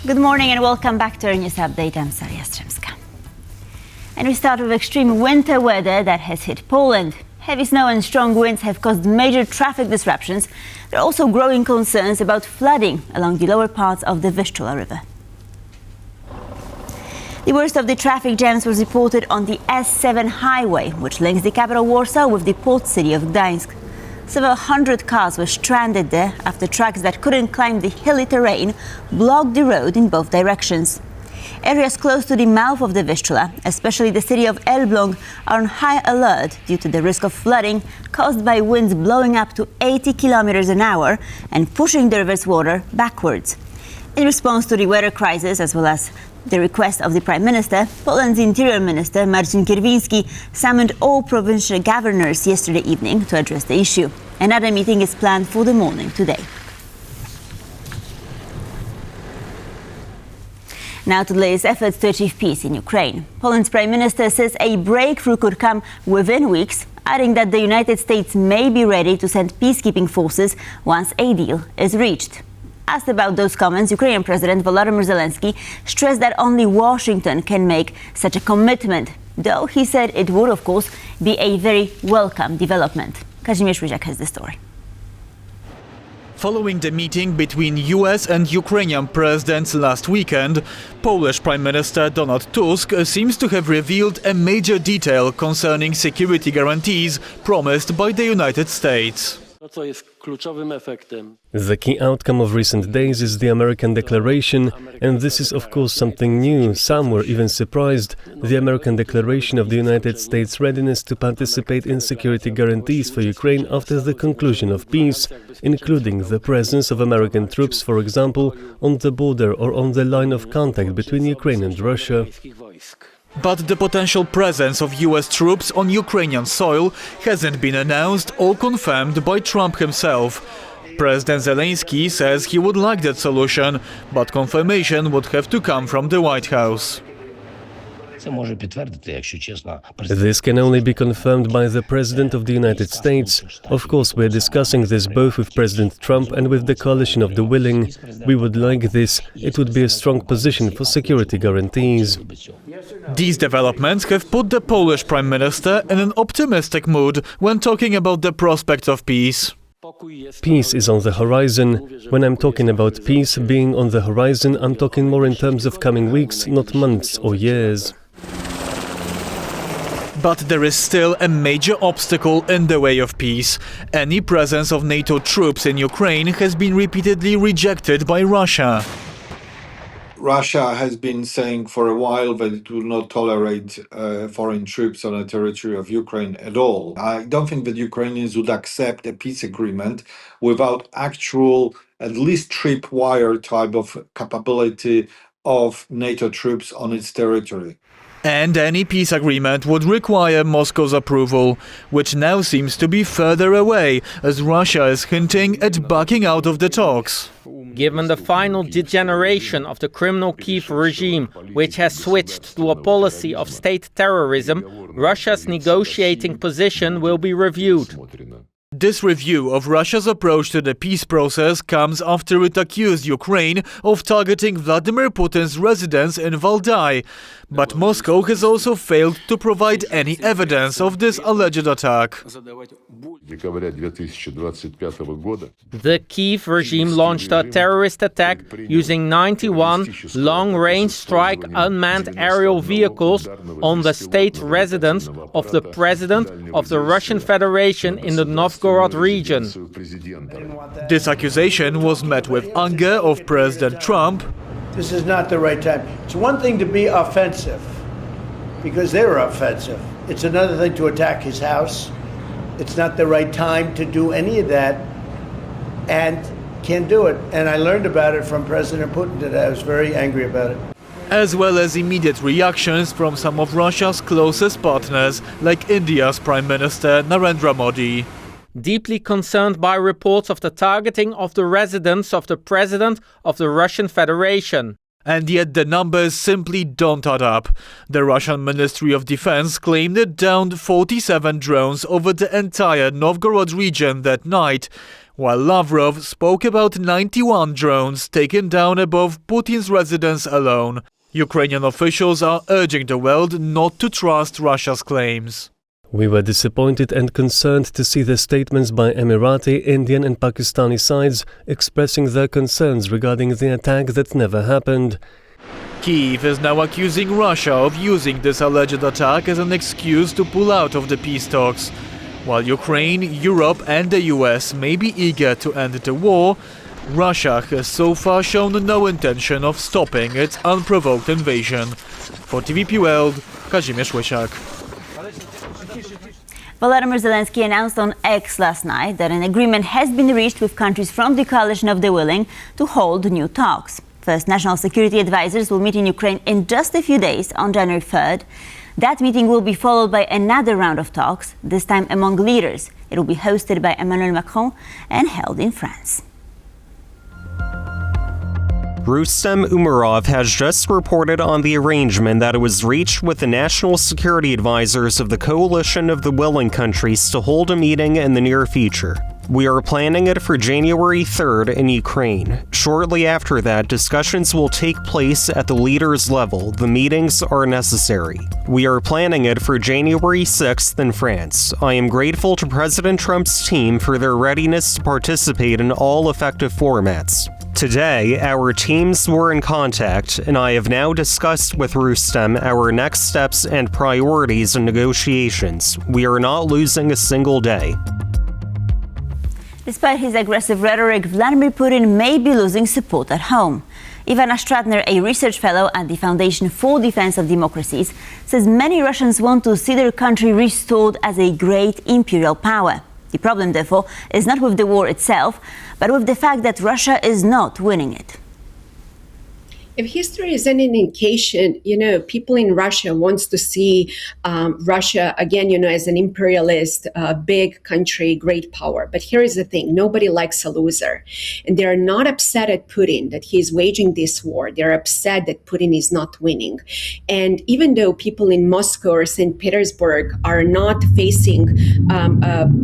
Good morning and welcome back to our news update. I'm Saria Stremska. And we start with extreme winter weather that has hit Poland. Heavy snow and strong winds have caused major traffic disruptions. There are also growing concerns about flooding along the lower parts of the Vistula River. The worst of the traffic jams was reported on the S7 highway, which links the capital Warsaw with the port city of Gdańsk. Several hundred cars were stranded there after trucks that couldn't climb the hilly terrain blocked the road in both directions. Areas close to the mouth of the Vistula, especially the city of Elbląg, are on high alert due to the risk of flooding caused by winds blowing up to 80 kilometers an hour and pushing the river's water backwards. In response to the weather crisis, as well as the request of the Prime Minister, Poland's Interior Minister Marcin Kierwiński summoned all provincial governors yesterday evening to address the issue. Another meeting is planned for the morning today. Now to the latest efforts to achieve peace in Ukraine. Poland's Prime Minister says a breakthrough could come within weeks, adding that the United States may be ready to send peacekeeping forces once a deal is reached. Asked about those comments, Ukrainian President Volodymyr Zelenskyy stressed that only Washington can make such a commitment, though he said it would, of course, be a very welcome development. Kazimierz Ryziak has the story. Following the meeting between US and Ukrainian presidents last weekend, Polish Prime Minister Donald Tusk seems to have revealed a major detail concerning security guarantees promised by the United States. The key outcome of recent days is the American declaration, and this is of course something new. Some were even surprised. The American declaration of the United States' readiness to participate in security guarantees for Ukraine after the conclusion of peace, including the presence of American troops, for example, on the border or on the line of contact between Ukraine and Russia. But the potential presence of US troops on Ukrainian soil hasn't been announced or confirmed by Trump himself. President Zelenskyy says he would like that solution, but confirmation would have to come from the White House. This can only be confirmed by the President of the United States. Of course, we are discussing this both with President Trump and with the coalition of the willing. We would like this. It would be a strong position for security guarantees. These developments have put the Polish Prime Minister in an optimistic mood when talking about the prospect of peace. Peace is on the horizon. When I'm talking about peace being on the horizon, I'm talking more in terms of coming weeks, not months or years. But there is still a major obstacle in the way of peace. Any presence of NATO troops in Ukraine has been repeatedly rejected by Russia. Russia has been saying for a while that it will not tolerate foreign troops on the territory of Ukraine at all. I don't think that Ukrainians would accept a peace agreement without actual, at least tripwire type of capability of NATO troops on its territory. And any peace agreement would require Moscow's approval, which now seems to be further away, as Russia is hinting at backing out of the talks. Given the final degeneration of the criminal Kiev regime, which has switched to a policy of state terrorism, Russia's negotiating position will be reviewed. This review of Russia's approach to the peace process comes after it accused Ukraine of targeting Vladimir Putin's residence in Valdai. But Moscow has also failed to provide any evidence of this alleged attack. The Kiev regime launched a terrorist attack using 91 long-range strike unmanned aerial vehicles on the state residence of the President of the Russian Federation in the Novgorod region. This accusation was met with anger of President Trump. This is not the right time. It's one thing to be offensive, because they were offensive. It's another thing to attack his house. It's not the right time to do any of that, and can't do it. And I learned about it from President Putin today. I was very angry about it. As well as immediate reactions from some of Russia's closest partners, like India's Prime Minister Narendra Modi. Deeply concerned by reports of the targeting of the residence of the President of the Russian Federation. And yet the numbers simply don't add up. The Russian Ministry of Defense claimed it downed 47 drones over the entire Novgorod region that night, while Lavrov spoke about 91 drones taken down above Putin's residence alone. Ukrainian officials are urging the world not to trust Russia's claims. We were disappointed and concerned to see the statements by Emirati, Indian and Pakistani sides expressing their concerns regarding the attack that never happened. Kyiv is now accusing Russia of using this alleged attack as an excuse to pull out of the peace talks. While Ukraine, Europe and the US may be eager to end the war, Russia has so far shown no intention of stopping its unprovoked invasion. For TVP World, Kazimierz Łysiak. Volodymyr Zelenskyy announced on X last night that an agreement has been reached with countries from the coalition of the willing to hold new talks. First national security advisors will meet in Ukraine in just a few days on January 3rd. That meeting will be followed by another round of talks, this time among leaders. It will be hosted by Emmanuel Macron and held in France. Rustem Umerov has just reported on the arrangement that was reached with the national security advisors of the coalition of the willing countries to hold a meeting in the near future. We are planning it for January 3rd in Ukraine. Shortly after that, discussions will take place at the leaders' level. The meetings are necessary. We are planning it for January 6th in France. I am grateful to President Trump's team for their readiness to participate in all effective formats. Today, our teams were in contact, and I have now discussed with Rustem our next steps and priorities in negotiations. We are not losing a single day. Despite his aggressive rhetoric, Vladimir Putin may be losing support at home. Ivana Stratner, a research fellow at the Foundation for Defense of Democracies, says many Russians want to see their country restored as a great imperial power. The problem, therefore, is not with the war itself, but with the fact that Russia is not winning it. If history is any indication, people in Russia wants to see Russia again, as an imperialist, big country, great power. But here is the thing: nobody likes a loser, and they are not upset at Putin that he is waging this war. They are upset that Putin is not winning. And even though people in Moscow or St. Petersburg are not facing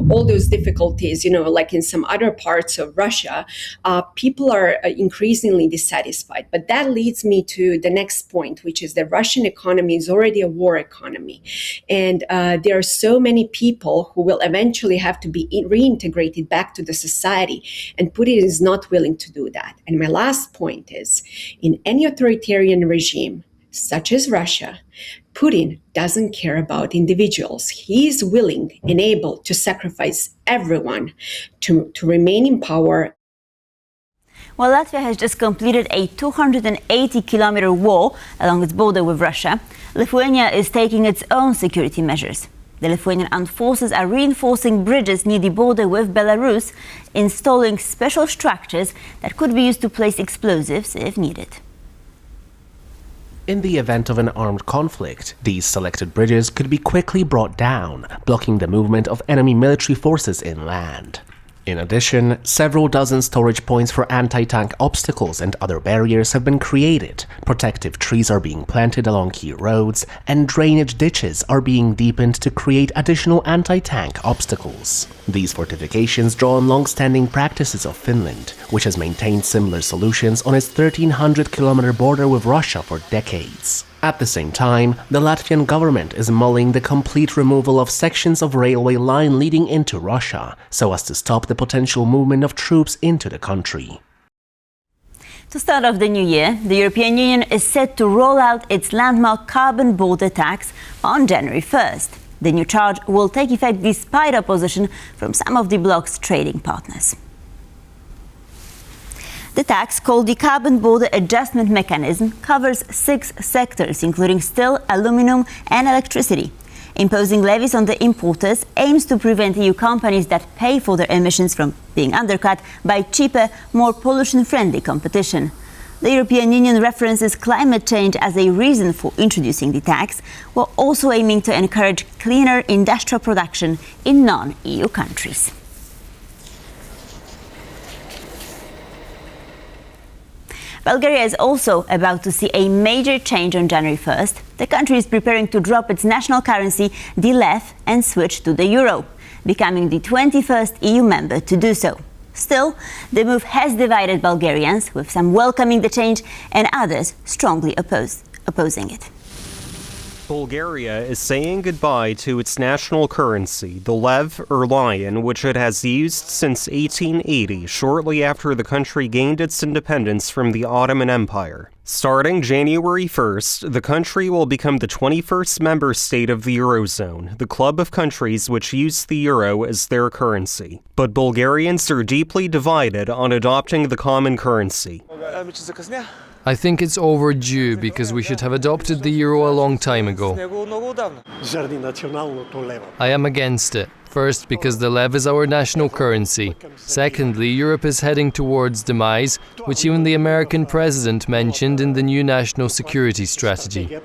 all those difficulties, like in some other parts of Russia, people are increasingly dissatisfied. But that leads me to the next point, which is the Russian economy is already a war economy. And there are so many people who will eventually have to be reintegrated back to the society. And Putin is not willing to do that. And my last point is, in any authoritarian regime, such as Russia, Putin doesn't care about individuals. He is willing and able to sacrifice everyone to remain in power. While Latvia has just completed a 280-kilometer wall along its border with Russia, Lithuania is taking its own security measures. The Lithuanian armed forces are reinforcing bridges near the border with Belarus, installing special structures that could be used to place explosives if needed. In the event of an armed conflict, these selected bridges could be quickly brought down, blocking the movement of enemy military forces inland. In addition, several dozen storage points for anti-tank obstacles and other barriers have been created, protective trees are being planted along key roads, and drainage ditches are being deepened to create additional anti-tank obstacles. These fortifications draw on long-standing practices of Finland, which has maintained similar solutions on its 1,300-kilometer border with Russia for decades. At the same time, the Latvian government is mulling the complete removal of sections of railway line leading into Russia, so as to stop the potential movement of troops into the country. To start off the new year, the European Union is set to roll out its landmark carbon border tax on January 1st. The new charge will take effect despite opposition from some of the bloc's trading partners. The tax, called the Carbon Border Adjustment Mechanism, covers 6 sectors, including steel, aluminum and electricity. Imposing levies on the importers aims to prevent EU companies that pay for their emissions from being undercut by cheaper, more pollution-friendly competition. The European Union references climate change as a reason for introducing the tax, while also aiming to encourage cleaner industrial production in non-EU countries. Bulgaria is also about to see a major change on January 1st. The country is preparing to drop its national currency, the lev, and switch to the euro, becoming the 21st EU member to do so. Still, the move has divided Bulgarians, with some welcoming the change and others strongly opposing it. Bulgaria is saying goodbye to its national currency, the lev or lion, which it has used since 1880, shortly after the country gained its independence from the Ottoman Empire. Starting January 1st, the country will become the 21st member state of the Eurozone, the club of countries which use the euro as their currency. But Bulgarians are deeply divided on adopting the common currency. I think it's overdue because we should have adopted the euro a long time ago. I am against it. First, because the lev is our national currency. Secondly, Europe is heading towards demise, which even the American president mentioned in the new national security strategy.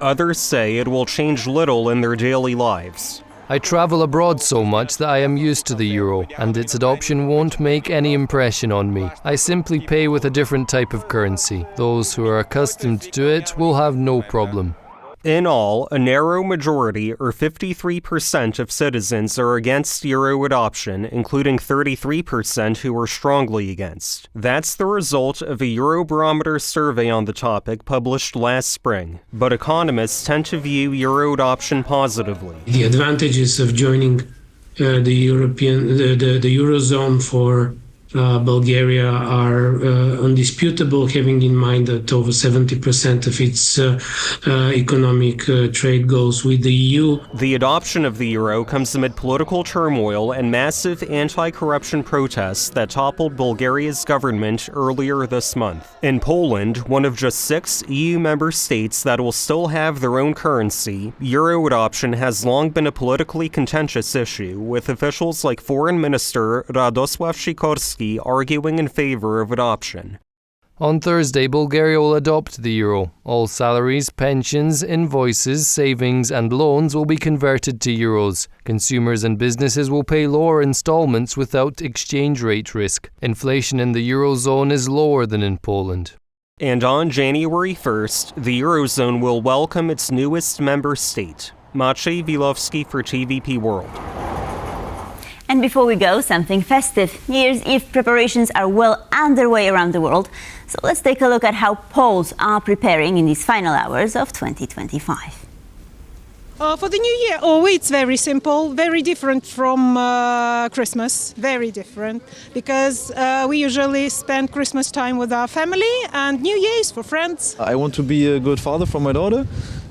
Others say it will change little in their daily lives. I travel abroad so much that I am used to the euro, and its adoption won't make any impression on me. I simply pay with a different type of currency. Those who are accustomed to it will have no problem. In all, a narrow majority, or 53% of citizens, are against euro adoption, including 33% who are strongly against. That's the result of a Eurobarometer survey on the topic published last spring. But economists tend to view euro adoption positively. The advantages of joining the Eurozone for Bulgaria are undisputable, having in mind that over 70% of its economic trade goes with the EU. The adoption of the euro comes amid political turmoil and massive anti-corruption protests that toppled Bulgaria's government earlier this month. In Poland, one of just 6 EU member states that will still have their own currency, euro adoption has long been a politically contentious issue, with officials like Foreign Minister Radosław Sikorski arguing in favor of adoption. On Thursday, Bulgaria will adopt the euro. All salaries, pensions, invoices, savings and loans will be converted to euros. Consumers and businesses will pay lower installments without exchange rate risk. Inflation in the eurozone is lower than in Poland. And on January 1st, the eurozone will welcome its newest member state. Maciej Wilowski for TVP World. And before we go, something festive. New Year's Eve preparations are well underway around the world. So let's take a look at how Poles are preparing in these final hours of 2025. For the new year, it's very simple, very different from Christmas, very different, because we usually spend Christmas time with our family and New Year's for friends. I want to be a good father for my daughter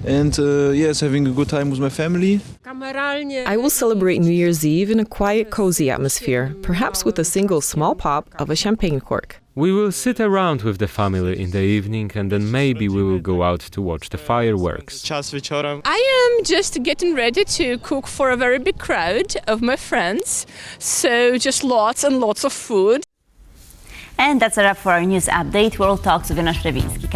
and having a good time with my family. I will celebrate New Year's Eve in a quiet, cozy atmosphere, perhaps with a single small pop of a champagne cork. We will sit around with the family in the evening and then maybe we will go out to watch the fireworks. I am just getting ready to cook for a very big crowd of my friends, so just lots and lots of food. And that's a wrap for our news update. World Talks with Jonasz Rewiński.